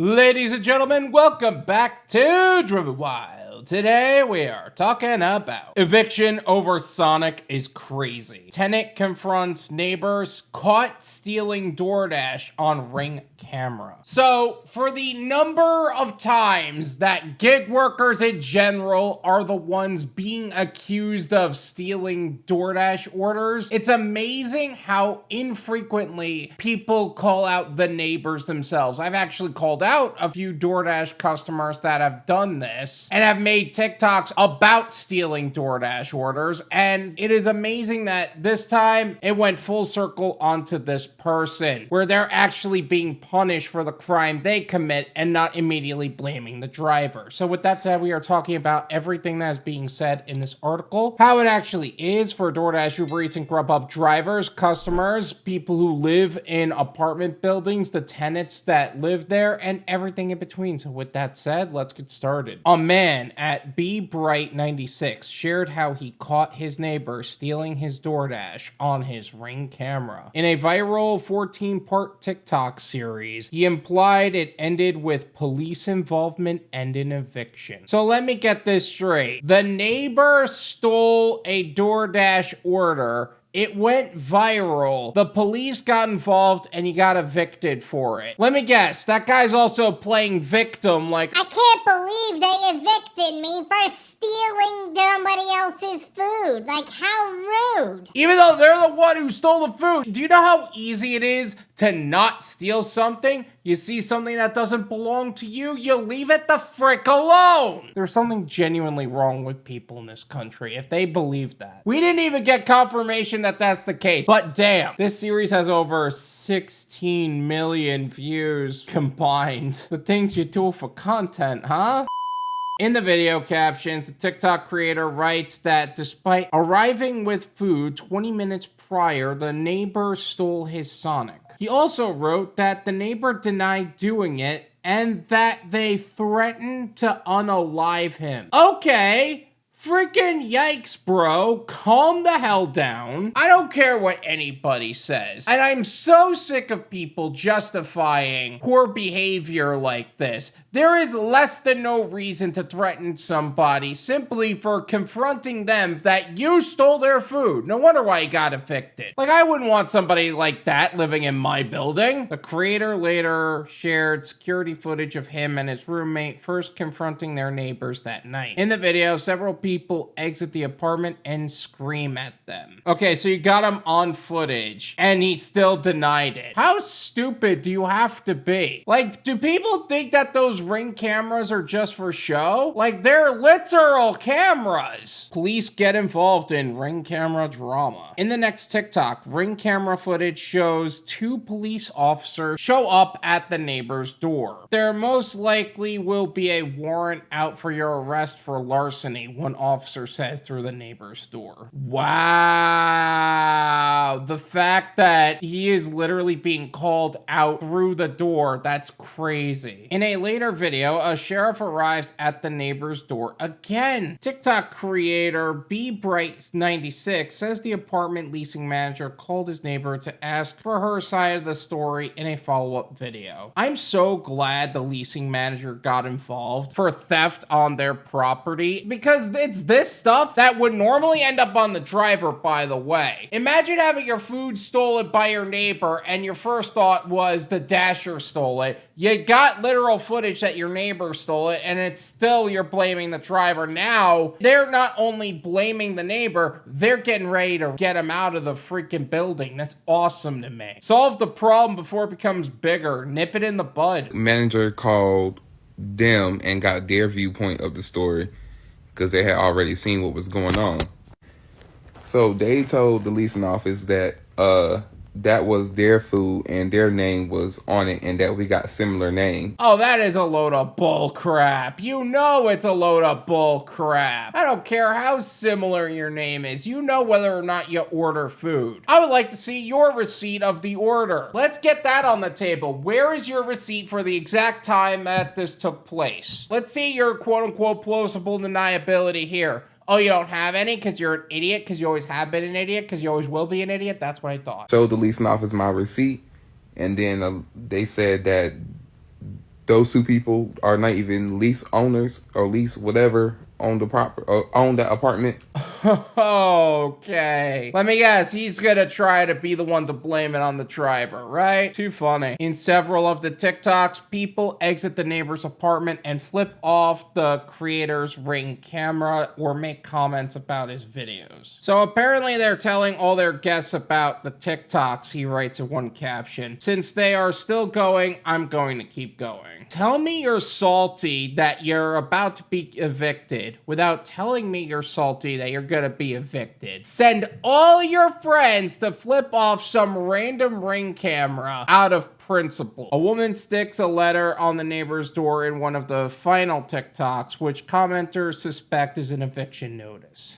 Ladies and gentlemen, welcome back to Driven Wyld. Today we are talking about eviction over Sonic is crazy. Tenant confronts neighbors caught stealing Doordash on Ring camera. So, for the number of times that gig workers in general are the ones being accused of stealing Doordash orders, it's amazing how infrequently people call out the neighbors themselves. I've actually called out a few DoorDash customers that have done this and have made TikToks about stealing DoorDash orders, and it is amazing that this time it went full circle onto this person, where they're actually being punished for the crime they commit and not immediately blaming the driver. So with that said, we are talking about everything that is being said in this article, how it actually is for DoorDash, UberEats, and Grubhub drivers, customers, people who live in apartment buildings, the tenants that live there, and everything in between. So with that said, let's get started. A man at BBright96 shared how he caught his neighbor stealing his DoorDash on his Ring camera. In a viral 14-part TikTok series, he implied it ended with police involvement and an eviction. So let me get this straight. The neighbor stole a DoorDash order. It went viral. The police got involved and he got evicted for it. Let me guess, that guy's also playing victim like, I can't believe they evicted me for stealing somebody else's food. Like, how rude. even though they're the one who stole the food. Do you know how easy it is to not steal something? You see something that doesn't belong to you, you leave it the frick alone. There's something genuinely wrong with people in this country if they believe that. We didn't even get confirmation that that's the case, but damn, this series has over 16 million views combined. The things you do for content, huh? In the video captions, the TikTok creator writes that despite arriving with food 20 minutes prior, the neighbor stole his Sonic. He also wrote that the neighbor denied doing it and that they threatened to unalive him. Okay. Freaking yikes, bro. Calm the hell down. I don't care what anybody says. And I'm so sick of people justifying poor behavior like this. There is less than no reason to threaten somebody simply for confronting them that you stole their food. No wonder why he got evicted. Like, I wouldn't want somebody like that living in my building. The creator later shared security footage of him and his roommate first confronting their neighbors that night. In the video, several people exit the apartment and scream at them. Okay, so you got him on footage and he still denied it. How stupid do you have to be? Like, do people think that those Ring cameras are just for show? Like, they're literal cameras. Police get involved in Ring camera drama. In the next TikTok, Ring camera footage shows two police officers show up at the neighbor's door. There most likely will be a warrant out for your arrest for larceny, one officer says through the neighbor's door. Wow. The fact that he is literally being called out through the door, that's crazy. In a later video, a sheriff arrives at the neighbor's door again. TikTok creator BBright96 says the apartment leasing manager called his neighbor to ask for her side of the story in a follow-up video. I'm so glad the leasing manager got involved for theft on their property, because it's this stuff that would normally end up on the driver, by the way. Imagine having your food stolen by your neighbor and your first thought was the dasher stole it. You got literal footage that your neighbor stole it, and it's still you're blaming the driver. Now, they're not only blaming the neighbor, they're getting ready to get him out of the freaking building. That's awesome to me. Solve the problem before it becomes bigger. Nip it in the bud. Manager called them and got their viewpoint of the story because they had already seen what was going on. So they told the leasing office that that was their food and their name was on it and that we got similar names. Oh, that is a load of bull crap. You know it's a load of bull crap. I don't care how similar your name is. You know whether or not you order food. I would like to see your receipt of the order. Let's get that on the table. Where is your receipt for the exact time that this took place? Let's see your quote-unquote plausible deniability here. Oh, you don't have any because you're an idiot, because you always have been an idiot, because you always will be an idiot? That's what I thought. Showed the leasing office my receipt, and then they said that those two people are not even lease owners or lease whatever on the own that apartment. Okay. Let me guess, he's gonna try to be the one to blame it on the driver, right? Too funny. In several of the TikToks, people exit the neighbor's apartment and flip off the creator's Ring camera or make comments about his videos. So apparently they're telling all their guests about the TikToks, he writes in one caption. Since they are still going, I'm going to keep going. Tell me you're salty that you're about to be evicted without telling me you're salty that you're gonna be evicted. Send all your friends to flip off some random Ring camera out of principle. A woman sticks a letter on the neighbor's door in one of the final TikToks, which commenters suspect is an eviction notice.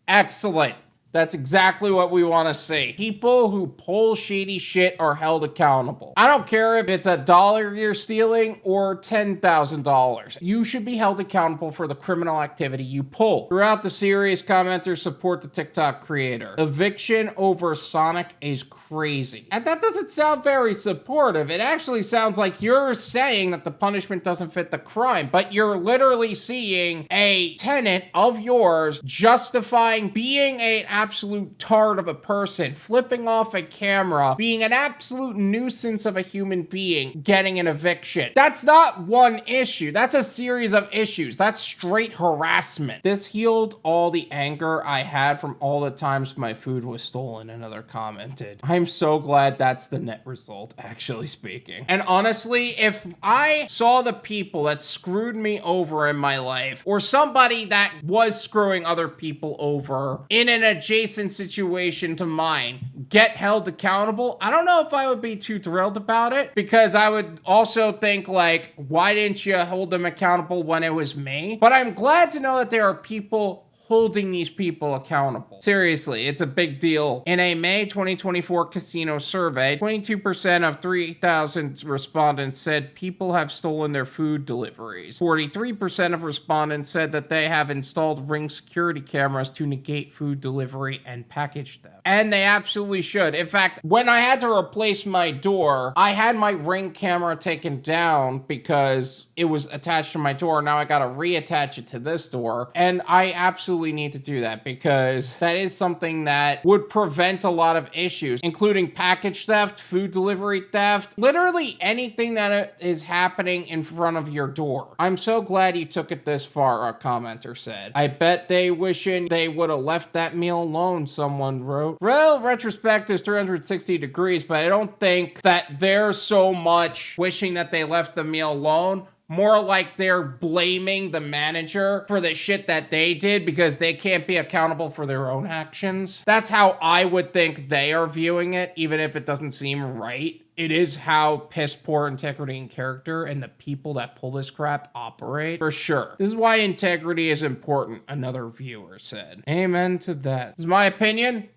Excellent. That's exactly what we want to see. People who pull shady shit are held accountable. I don't care if it's $1 you're stealing or $10,000. You should be held accountable for the criminal activity you pull. Throughout the series, commenters support the TikTok creator. Eviction over Sonic is crazy. And that doesn't sound very supportive. It actually sounds like you're saying that the punishment doesn't fit the crime, but you're literally seeing a tenant of yours justifying being an absolute tard of a person, flipping off a camera, being an absolute nuisance of a human being, getting an eviction. That's not one issue. That's a series of issues. That's straight harassment. This healed all the anger I had from all the times my food was stolen, another commented. I'm so glad that's the net result, actually speaking. And honestly, if I saw the people that screwed me over in my life, or somebody that was screwing other people over in an adjacent situation to mine, get held accountable, I don't know if I would be too thrilled about it, because I would also think like, why didn't you hold them accountable when it was me? But I'm glad to know that there are people holding these people accountable. Seriously, it's a big deal. In a May 2024 casino survey, 22% of 3,000 respondents said people have stolen their food deliveries. 43% of respondents said that they have installed Ring security cameras to negate food delivery and package them. And they absolutely should. In fact, when I had to replace my door, I had my Ring camera taken down because it was attached to my door. Now I gotta reattach it to this door. And I absolutely need to do that because that is something that would prevent a lot of issues, including package theft, food delivery theft, literally anything that is happening in front of your door. I'm so glad you took it this far, a commenter said. I bet they wishing they would have left that meal alone, someone wrote. Well, retrospect is 360 degrees, but I don't think that they're so much wishing that they left the meal alone. More like they're blaming the manager for the shit that they did because they can't be accountable for their own actions. That's how I would think they are viewing it, even if it doesn't seem right. It is how piss poor integrity and character and the people that pull this crap operate, for sure. This is why integrity is important, another viewer said. Amen to that. This is my opinion.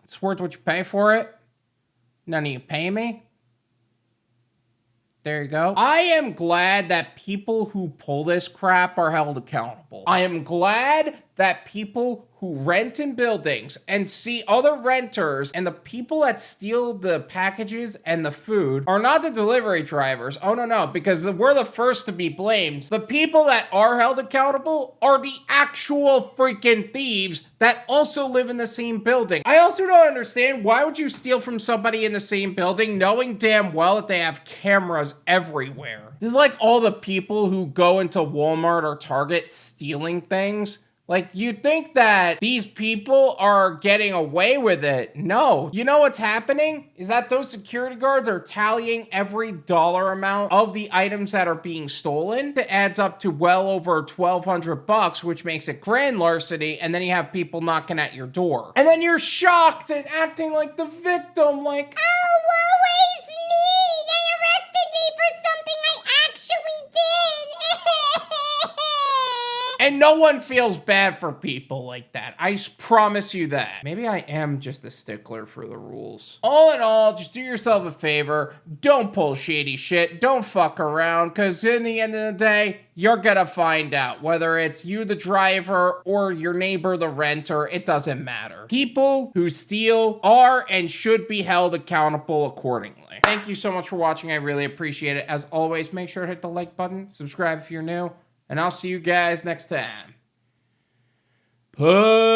It's worth what you pay for it. None of you pay me. There you go. I am glad that people who pull this crap are held accountable. I am glad that people who rent in buildings and see other renters and the people that steal the packages and the food are not the delivery drivers. Oh, no, because we're the first to be blamed. The people that are held accountable are the actual freaking thieves that also live in the same building. I also don't understand, why would you steal from somebody in the same building knowing damn well that they have cameras everywhere? This is like all the people who go into Walmart or Target stealing things. Like, you'd think that these people are getting away with it. No. You know what's happening? Is that those security guards are tallying every dollar amount of the items that are being stolen. It adds up to well over $1,200, which makes it grand larceny, and then you have people knocking at your door. And then you're shocked and acting like the victim, like, Oh, woe is me! They arrested me for something I actually did! And no one feels bad for people like that. I promise you that. Maybe I am just a stickler for the rules. All in all, just do yourself a favor. Don't pull shady shit. Don't fuck around, because in the end of the day, you're gonna find out. Whether it's you, the driver, or your neighbor, the renter, it doesn't matter. People who steal are and should be held accountable accordingly. Thank you so much for watching. I really appreciate it. As always, make sure to hit the like button, subscribe if you're new, and I'll see you guys next time. Peace.